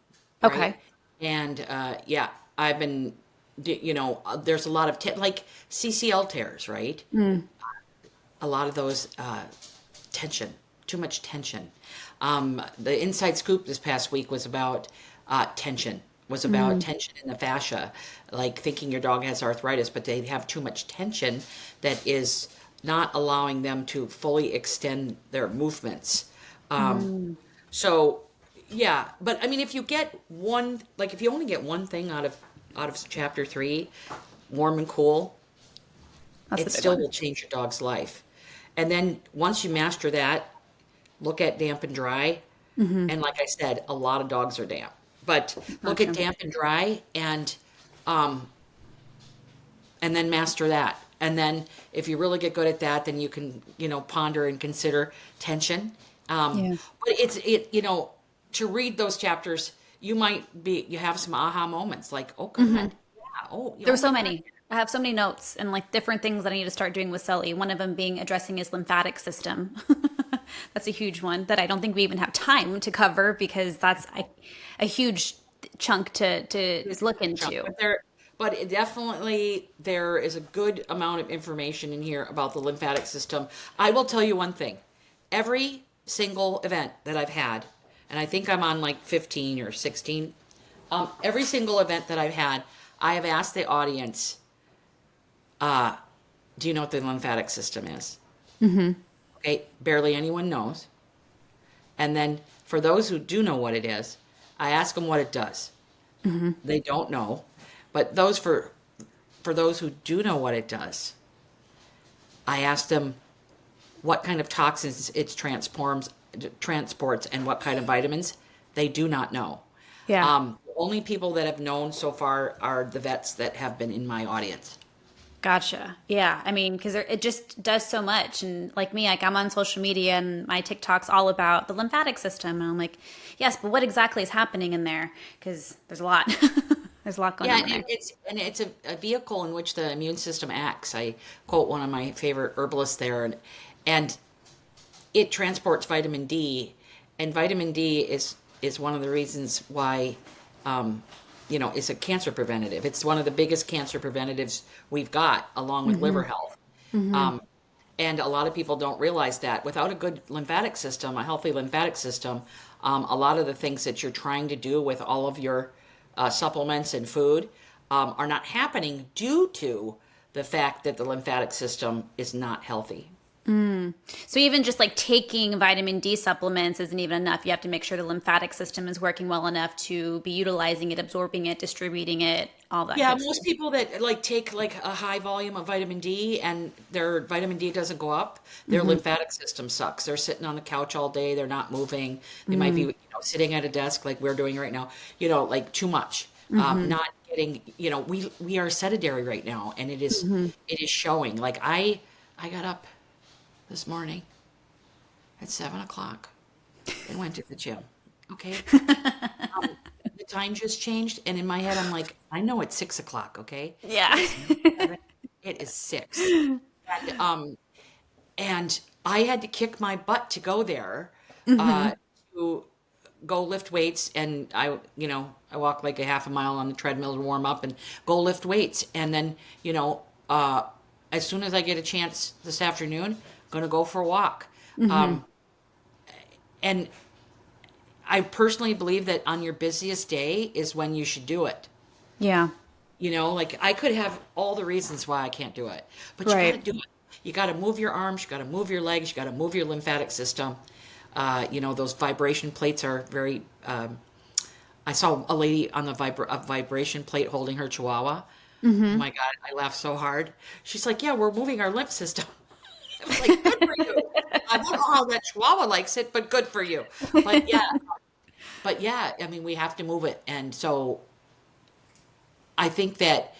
Okay.
Right? And I've been, there's a lot of like CCL tears, right? A lot of those tension, too much tension. The Inside Scoop this past week was about tension. Tension in the fascia, like thinking your dog has arthritis, but they have too much tension that is not allowing them to fully extend their movements. So, yeah, but I mean, if you get one, like if you only get one thing out of chapter 3, warm and cool, it still will change your dog's life. And then once you master that, look at damp and dry. And like I said, a lot of dogs are damp, but look at damp and dry, and then master that. And then if you really get good at that, then you can, ponder and consider tension. But to read those chapters, you have some aha moments, like, oh God, yeah, oh,
There were so many. I have so many notes and like different things that I need to start doing with Sully. One of them being addressing his lymphatic system. That's a huge one that I don't think we even have time to cover because that's a huge chunk to
It's
look
a chunk,
into.
but it definitely there is a good amount of information in here about the lymphatic system. I will tell you one thing. Every single event that I've had, and I think I'm on like 15 or 16, every single event that I've had, I have asked the audience, do you know what the lymphatic system is? Okay, barely anyone knows. And then for those who do know what it is, I ask them what it does. They don't know. But for those who do know what it does, I ask them what kind of toxins it transports and what kind of vitamins. They do not know.
Yeah.
The only people that have known so far are the vets that have been in my audience.
Gotcha. Yeah. I mean, because it just does so much. And like me, like I'm on social media and my TikTok's all about the lymphatic system. And I'm like, yes, but what exactly is happening in there? Because there's a lot. There's a lot going
Yeah,
on in there.
it's a vehicle in which the immune system acts. I quote one of my favorite herbalists there, and it transports vitamin D, and vitamin D is one of the reasons why, it's a cancer preventative. It's one of the biggest cancer preventatives we've got, along with liver health. And a lot of people don't realize that without a good lymphatic system, a healthy lymphatic system, a lot of the things that you're trying to do with all of your supplements and food are not happening due to the fact that the lymphatic system is not healthy.
So even just like taking vitamin D supplements isn't even enough. You have to make sure the lymphatic system is working well enough to be utilizing it, absorbing it, distributing it, all that
Yeah,
good
most
stuff.
people that like take like a high volume of vitamin D and their vitamin D doesn't go up, their lymphatic system sucks. They're sitting on the couch all day, they're not moving. They might be, sitting at a desk like we're doing right now, like too much. Not getting, we are sedentary right now, and it is showing. Like I got up this morning at 7 o'clock and went to the gym. Okay. The time just changed, and in my head, I'm like, I know it's 6 o'clock. Okay.
Yeah.
It is 6. And I had to kick my butt to go there, to go lift weights. And I walk like a half a mile on the treadmill to warm up and go lift weights. And then, as soon as I get a chance this afternoon, I'm going to go for a walk. And I personally believe that on your busiest day is when you should do it.
Yeah.
Like I could have all the reasons why I can't do it, but you got to
Right.
do it. You got to move your arms, you got to move your legs, you got to move your lymphatic system. Those vibration plates are very. I saw a lady on the a vibration plate holding her chihuahua. Oh my God, I laughed so hard. She's like, "Yeah, we're moving our lymph system." I was like, "Good for you." I don't know how that chihuahua likes it, but good for you. But yeah, I mean, we have to move it, and so I think that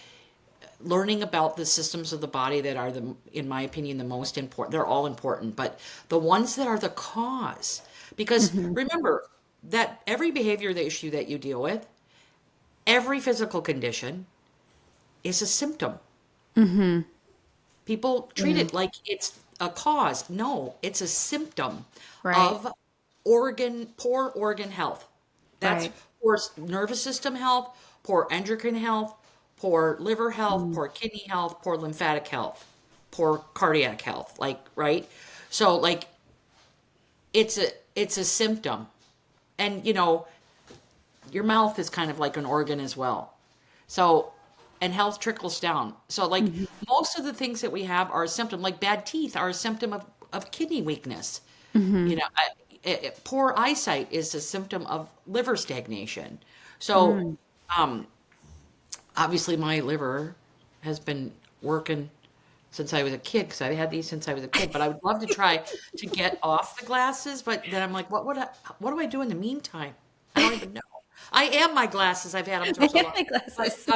learning about the systems of the body that are in my opinion, the most important, they're all important, but the ones that are the cause, because remember that every behavior the issue that you deal with, every physical condition is a symptom. People treat it like it's a cause. No, it's a symptom
Right.
of poor organ health. That's
Right.
poor nervous system health, poor endocrine health, poor liver health, poor kidney health, poor lymphatic health, poor cardiac health. Like, right? So like it's a symptom. And your mouth is kind of like an organ as well. So, and health trickles down. So like most of the things that we have are a symptom, like bad teeth are a symptom of kidney weakness. Poor eyesight is a symptom of liver stagnation. So, obviously my liver has been working since I was a kid, because I had these since I was a kid, but I would love to try to get off the glasses, but then I'm like, what do I do in the meantime? I don't even know. I am my glasses. I've had them for so long.
My
But,
glasses.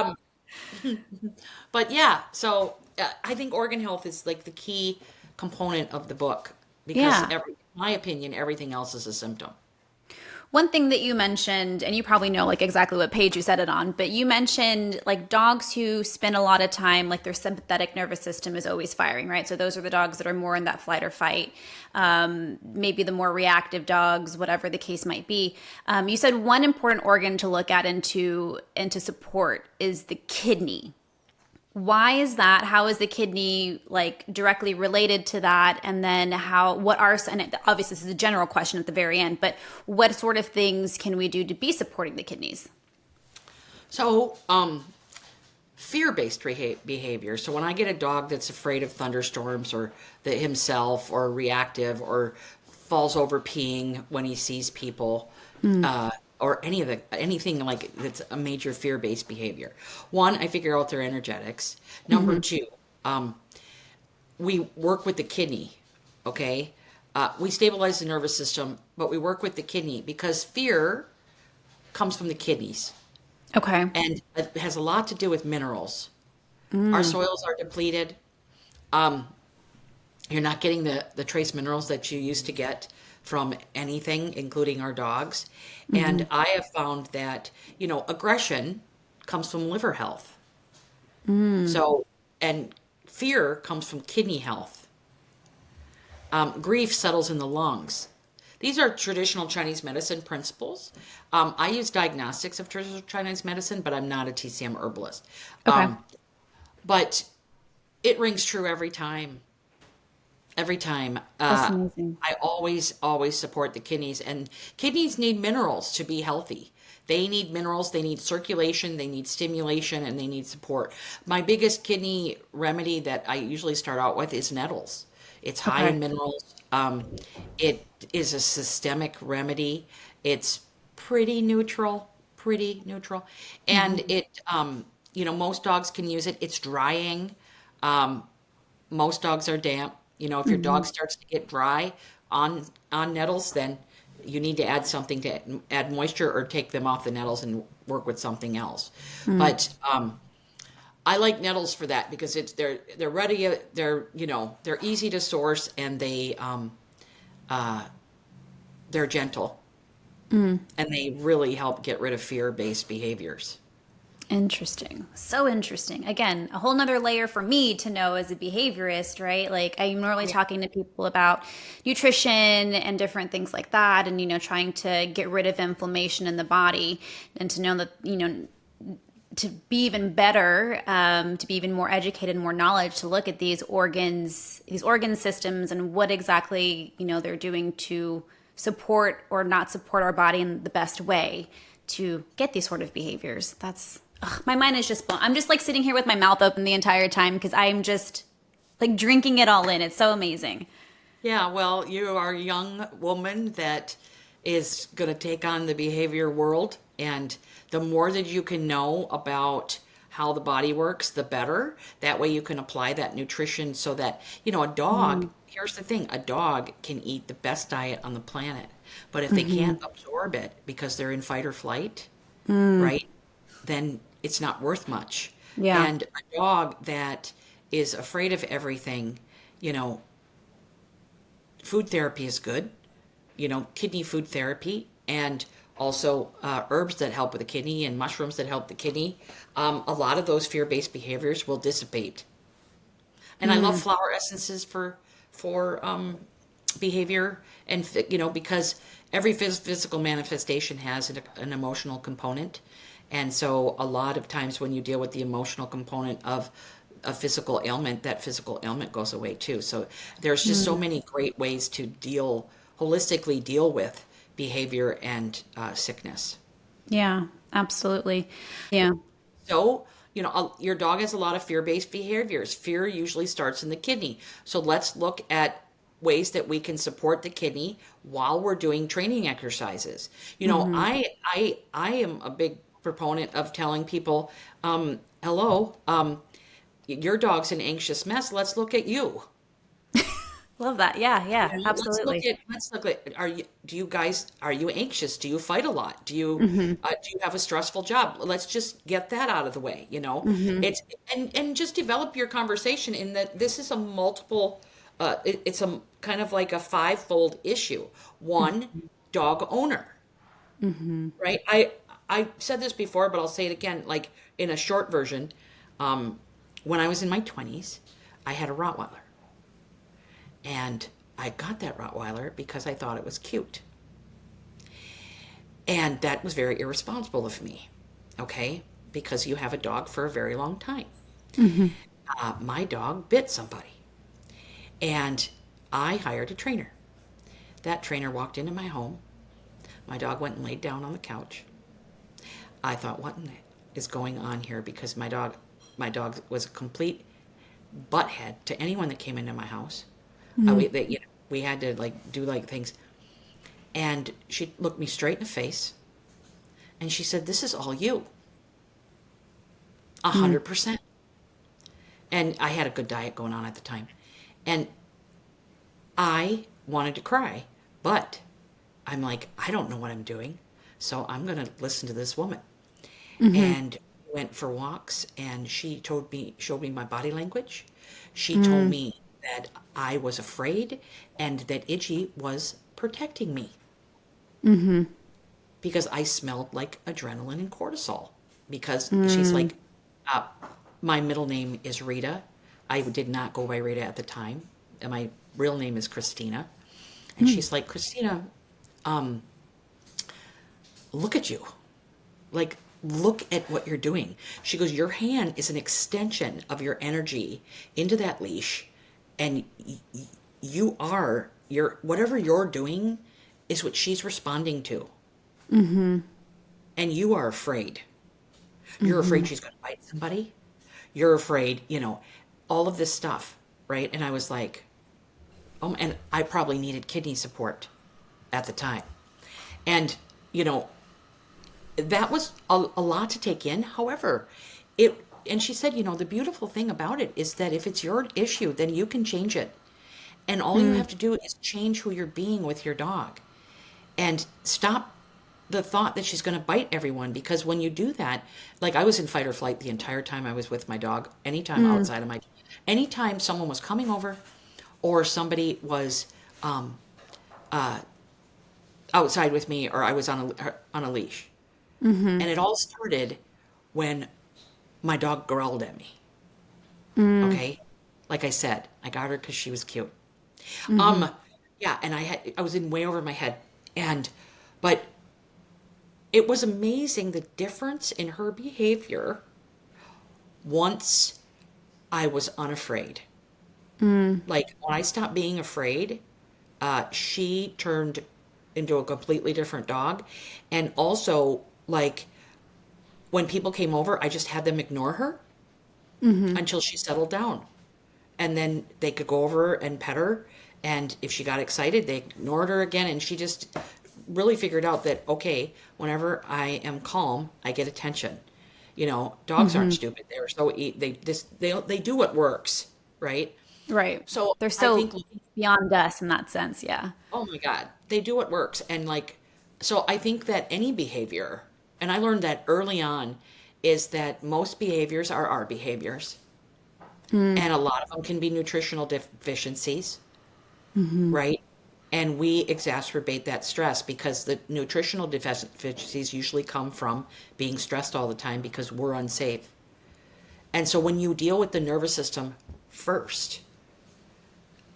but yeah, so I think organ health is like the key component of the book, because
Yeah.
in my opinion, everything else is a symptom.
One thing that you mentioned, and you probably know like exactly what page you said it on, but you mentioned like dogs who spend a lot of time, like their sympathetic nervous system is always firing, right? So those are the dogs that are more in that flight or fight. Maybe the more reactive dogs, whatever the case might be. You said one important organ to look at and to support is the kidney. Why is that? How is the kidney like directly related to that? And then and obviously this is a general question at the very end, but what sort of things can we do to be supporting the kidneys?
So, fear-based behavior. So when I get a dog that's afraid of thunderstorms or himself or reactive or falls over peeing when he sees people, or anything like that's a major fear-based behavior. One, I figure out their energetics. Number two, we work with the kidney. Okay, we stabilize the nervous system, but we work with the kidney because fear comes from the kidneys.
Okay.
And it has a lot to do with minerals. Our soils are depleted. You're not getting the trace minerals that you used to get from anything, including our dogs. And I have found that, aggression comes from liver health. So, and fear comes from kidney health. Grief settles in the lungs. These are traditional Chinese medicine principles. I use diagnostics of traditional Chinese medicine, but I'm not a TCM herbalist.
Okay.
But it rings true every time. Every time.
That's amazing.
I always support the kidneys, and kidneys need minerals to be healthy. They need minerals, they need circulation, they need stimulation, and they need support. My biggest kidney remedy that I usually start out with is nettles. It's high in minerals. It is a systemic remedy. It's pretty neutral, and it, most dogs can use it. It's drying. Most dogs are damp. If your dog starts to get dry on nettles, then you need to add something to add moisture or take them off the nettles and work with something else. But I like nettles for that because they're ready. They're easy to source and they're gentle, and they really help get rid of fear-based behaviors.
Interesting. So interesting. Again, a whole nother layer for me to know as a behaviorist, right? Like I'm normally talking to people about nutrition and different things like that. And, trying to get rid of inflammation in the body and to know that, to be even better, to be even more educated, more knowledge, to look at these organ systems and what exactly, they're doing to support or not support our body in the best way to get these sort of behaviors. My mind is just blown. I'm just like sitting here with my mouth open the entire time because I'm just like drinking it all in. It's so amazing.
Yeah, well, you are a young woman that is going to take on the behavior world. And the more that you can know about how the body works, the better. That way you can apply that nutrition so that, a dog, here's the thing, a dog can eat the best diet on the planet. But if they can't absorb it because they're in fight or flight, right, then it's not worth much.
Yeah.
And a dog that is afraid of everything, food therapy is good, kidney food therapy, and also herbs that help with the kidney and mushrooms that help the kidney. A lot of those fear-based behaviors will dissipate. And I love flower essences for behavior, and because every physical manifestation has an emotional component. And so a lot of times when you deal with the emotional component of a physical ailment, that physical ailment goes away too. So there's just so many great ways to holistically deal with behavior and sickness.
Yeah, absolutely. Yeah.
So, your dog has a lot of fear-based behaviors. Fear usually starts in the kidney. So let's look at ways that we can support the kidney while we're doing training exercises. I am a big proponent of telling people, hello, your dog's an anxious mess. Let's look at you.
Love that. Yeah, absolutely.
Let's look at, are you anxious? Do you fight a lot? Do you have a stressful job? Let's just get that out of the way. It's, and just develop your conversation in that this is a multiple, it's a kind of like a five-fold issue. One, dog owner. right? I said this before, but I'll say it again, like in a short version. When I was in my 20s, I had a Rottweiler. And I got that Rottweiler because I thought it was cute. And that was very irresponsible of me, okay? Because you have a dog for a very long time. My dog bit somebody. And I hired a trainer. That trainer walked into my home. My dog went and laid down on the couch. I thought, what is going on here? Because my dog was a complete butthead to anyone that came into my house. We had to like do like things. And she looked me straight in the face and she said, "This is all you." 100%. And I had a good diet going on at the time. And I wanted to cry, but I'm like, I don't know what I'm doing. So I'm going to listen to this woman. And went for walks, and she showed me my body language. She told me that I was afraid and that Itchy was protecting me. Because I smelled like adrenaline and cortisol. Because she's like, my middle name is Rita. I did not go by Rita at the time. And my real name is Christina. And she's like, Christina, look at you. Like, look at what you're doing. She goes, your hand is an extension of your energy into that leash. And whatever you're doing is what she's responding to. And you are afraid. You're afraid she's going to bite somebody. You're afraid, all of this stuff, right? And I was like, oh, and I probably needed kidney support at the time. And, that was a lot to take in. However, and she said, the beautiful thing about it is that if it's your issue, then you can change it. And all you have to do is change who you're being with your dog and stop the thought that she's going to bite everyone. Because when you do that, like I was in fight or flight the entire time I was with my dog, anytime someone was coming over or somebody was outside with me or I was on a leash. And it all started when my dog growled at me. Okay? Like I said, I got her because she was cute. Yeah, and I was in way over my head. But it was amazing the difference in her behavior once I was unafraid. Like when I stopped being afraid, she turned into a completely different dog. And also, like when people came over, I just had them ignore her until she settled down. And then they could go over and pet her. And if she got excited, they ignored her again. And she just really figured out that, okay, whenever I am calm, I get attention. Dogs aren't stupid. They're so they do what works, right?
Right.
So
They're so beyond us in that sense. Yeah.
oh my God, they do what works. And so I think that any behavior, and I learned that early on, is that most behaviors are our behaviors. And a lot of them can be nutritional deficiencies, right? And we exacerbate that stress because the nutritional deficiencies usually come from being stressed all the time because we're unsafe. And so when you deal with the nervous system first,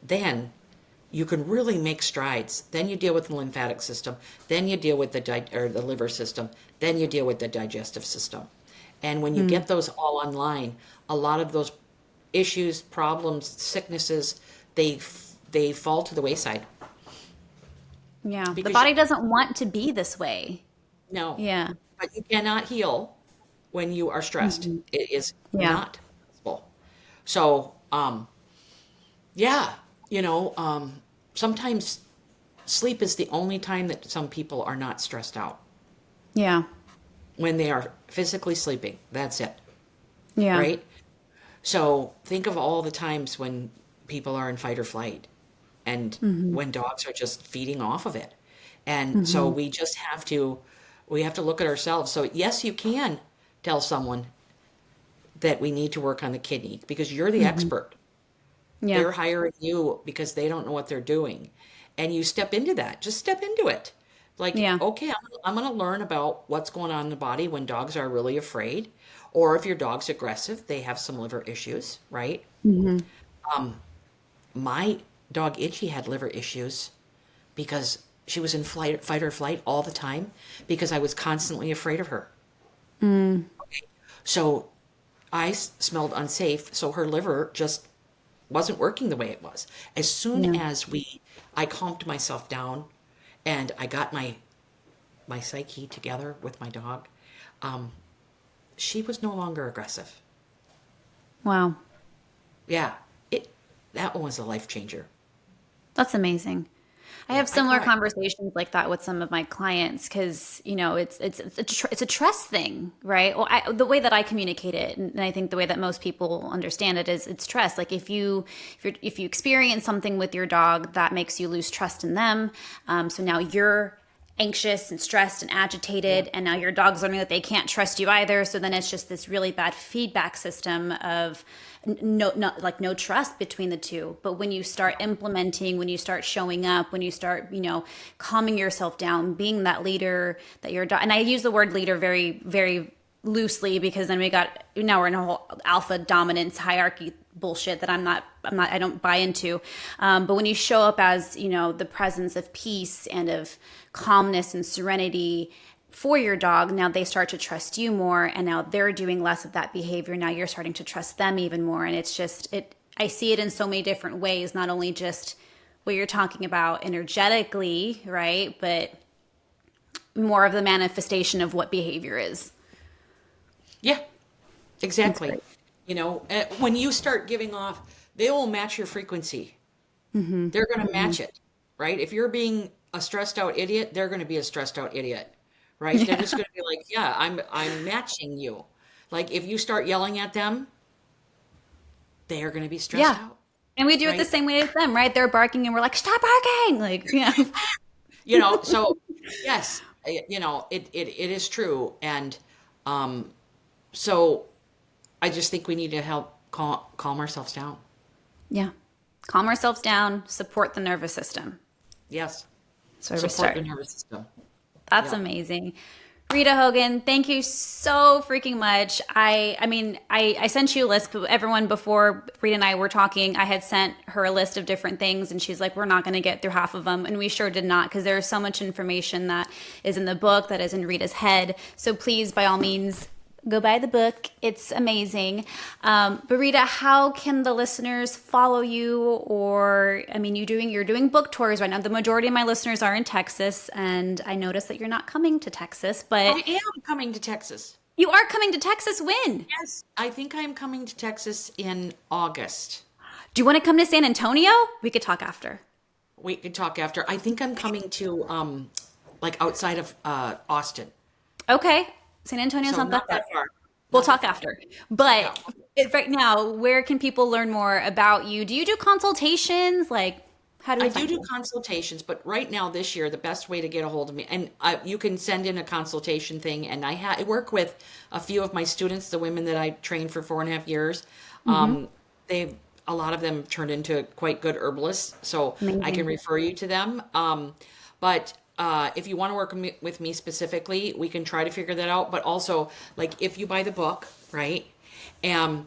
then you can really make strides. Then you deal with the lymphatic system. Then you deal with the liver system. Then you deal with the digestive system. And when you get those all online, a lot of those issues, problems, sicknesses, they fall to the wayside.
Yeah. The
Because
body doesn't want to be this way.
No,
Yeah.
but you cannot heal when you are stressed. It is
Yeah.
not possible. So, yeah, sometimes sleep is the only time that some people are not stressed out.
Yeah.
When they are physically sleeping, that's it,
Yeah.
right? So think of all the times when people are in fight or flight and when dogs are just feeding off of it. And so we have to look at ourselves. So yes, you can tell someone that we need to work on the kidney because you're the expert.
Yeah.
They're hiring you because they don't know what they're doing. And you step into that. Just step into it. Like,
Yeah.
okay, I'm going to learn about what's going on in the body when dogs are really afraid, or if your dog's aggressive, they have some liver issues, right?
Hmm.
My dog Itchy had liver issues because she was in fight or flight all the time because I was constantly afraid of her.
Mm.
So I smelled unsafe, so her liver just wasn't working the way it was. As soon
Yeah.
as I calmed myself down and I got my psyche together with my dog, um, she was no longer aggressive.
Wow.
Yeah, it that one was a life changer.
That's amazing. I
Yeah,
have
I
similar
cried.
conversations like that with some of my clients because it's a trust thing, right? Well, the way that I communicate it, and I think the way that most people understand it is it's trust. Like if you experience something with your dog that makes you lose trust in them, so now you're anxious and stressed and
Yeah,
agitated, and now your dog's learning that they can't trust you either, so then it's just this really bad feedback system of no trust between the two. But when you start implementing, when you start showing up, when you start calming yourself down, being that leader that your dog, and I use the word leader very very loosely because then now we're in a whole alpha dominance hierarchy bullshit that I don't buy into. But when you show up as, the presence of peace and of calmness and serenity for your dog, now they start to trust you more, and now they're doing less of that behavior. Now you're starting to trust them even more. And it's just, I see it in so many different ways, not only just what you're talking about energetically, right? But more of the manifestation of what behavior is.
yeah,
That's
exactly.
great.
When you start giving off, they will match your frequency.
Mm-hmm.
They're going to
Mm-hmm.
match it, right? If you're being a stressed out idiot, they're going to be a stressed out idiot, right? They're
Yeah.
just going to be like, yeah, I'm matching you. Like if you start yelling at them, they are going to be stressed
Yeah.
out,
And we do it the
right?
same way with them, right? They're barking and we're like, stop barking. Like, yeah.
So yes, it is true. And um, so I just think we need to help calm ourselves down.
Yeah. Calm ourselves down, support the nervous system.
Yes.
So we
Support
start.
the nervous system.
That's
Yeah.
amazing. Rita Hogan, thank you so freaking much. I sent you a list, but everyone before Rita and I were talking, I had sent her a list of different things, and she's like, we're not going to get through half of them. And we sure did not, because there's so much information that is in the book, that is in Rita's head. So please, by all means, go buy the book. It's amazing. But Rita, how can the listeners follow you? Or, I mean, you're doing book tours right now. The majority of my listeners are in Texas, and I noticed that you're not coming to Texas, but
I am coming to Texas.
you are coming to Texas. When?
Yes. I think I am coming to Texas in August.
Do you want to come to San Antonio? We could talk after.
We can talk after. I think I'm coming to like outside of Austin.
Okay. San Antonio's
So
not that
not
far.
that far.
We'll
Not that
talk
far.
after.
Yeah.
But right now, where can people learn more about you? Do you do consultations? Like, how do we
I do
find
do
you?
consultations, but right now this year the best way to get a hold of me, and you can send in a consultation thing, and I work with a few of my students, the women that I trained for 4.5 years.
Mm-hmm.
Um, they a lot of them turned into quite good herbalists, so I can
Amazing.
refer you to them. But if you want to work with me specifically, we can try to figure that out. But also, like if you buy the book, right? Um,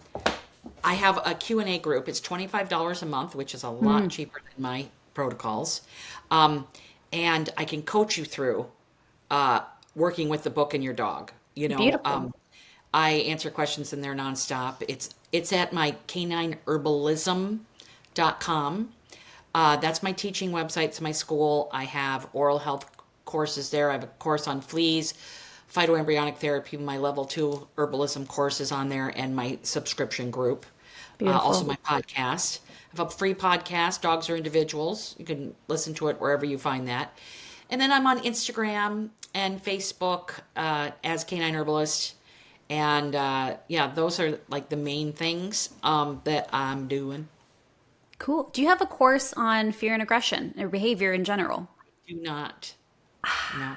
I have a Q&A group. It's $25 a month, which is a lot
Mm,
cheaper than my protocols. Um, and I can coach you through uh, working with the book and your dog.
beautiful.
I answer questions in there nonstop. It's at my canineherbalism.com. That's my teaching website. It's my school. I have oral health courses there. I have a course on fleas, phytoembryonic therapy, my level 2 herbalism courses on there, and my subscription group. Also,
Beautiful.
my podcast. I have a free podcast, Dogs Are Individuals. You can listen to it wherever you find that. And then I'm on Instagram and Facebook as Canine Herbalist. And yeah, those are like the main things that I'm doing.
Cool. Do you have a course on fear and aggression or behavior in general?
Do not. No.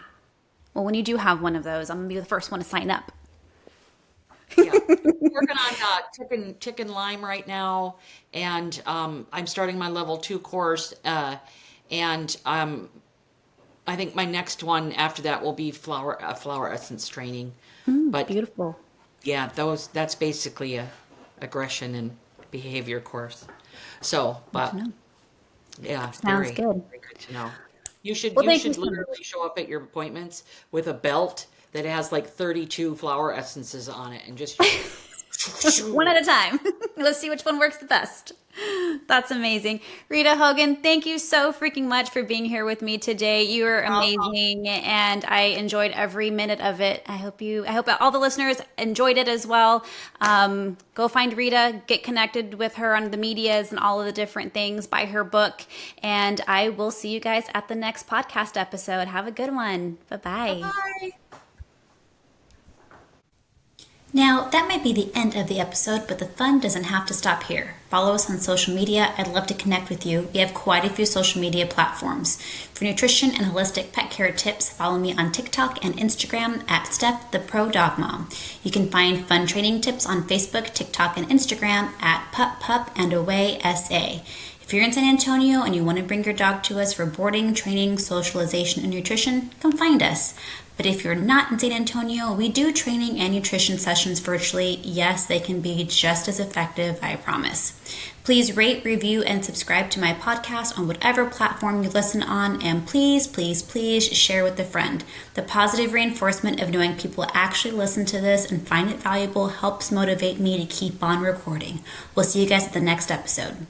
Well, when you do have one of those, I'm gonna be the first one to sign up.
Yeah. Working on chicken lime right now, and I'm starting my level 2 course, and I think my next one after that will be flower essence training. But
Beautiful.
yeah, that's basically a aggression and behavior course. So, but
know.
yeah,
Sounds good.
very good to know. You should
Well,
you
thank you
should
so much.
literally show up at your appointments with a belt that has like 32 flower essences on it and just
One at a time. Let's see which one works the best. That's amazing. Rita Hogan, thank you so freaking much for being here with me today. You are amazing and I enjoyed every minute of it. I hope all the listeners enjoyed it as well. Go find Rita, get connected with her on the medias and all of the different things, buy her book, and I will see you guys at the next podcast episode. Have a good one. Bye-bye.
Bye.
Now, that might be the end of the episode, but the fun doesn't have to stop here. Follow us on social media. I'd love to connect with you. We have quite a few social media platforms. For nutrition and holistic pet care tips, follow me on TikTok and Instagram at Steph the Pro Dog Mom. You can find fun training tips on Facebook, TikTok, and Instagram at Pup Pup and Away SA. If you're in San Antonio and you want to bring your dog to us for boarding, training, socialization, and nutrition, come find us. But if you're not in San Antonio, we do training and nutrition sessions virtually. Yes, they can be just as effective, I promise. Please rate, review, and subscribe to my podcast on whatever platform you listen on. And please, please, please share with a friend. The positive reinforcement of knowing people actually listen to this and find it valuable helps motivate me to keep on recording. We'll see you guys at the next episode.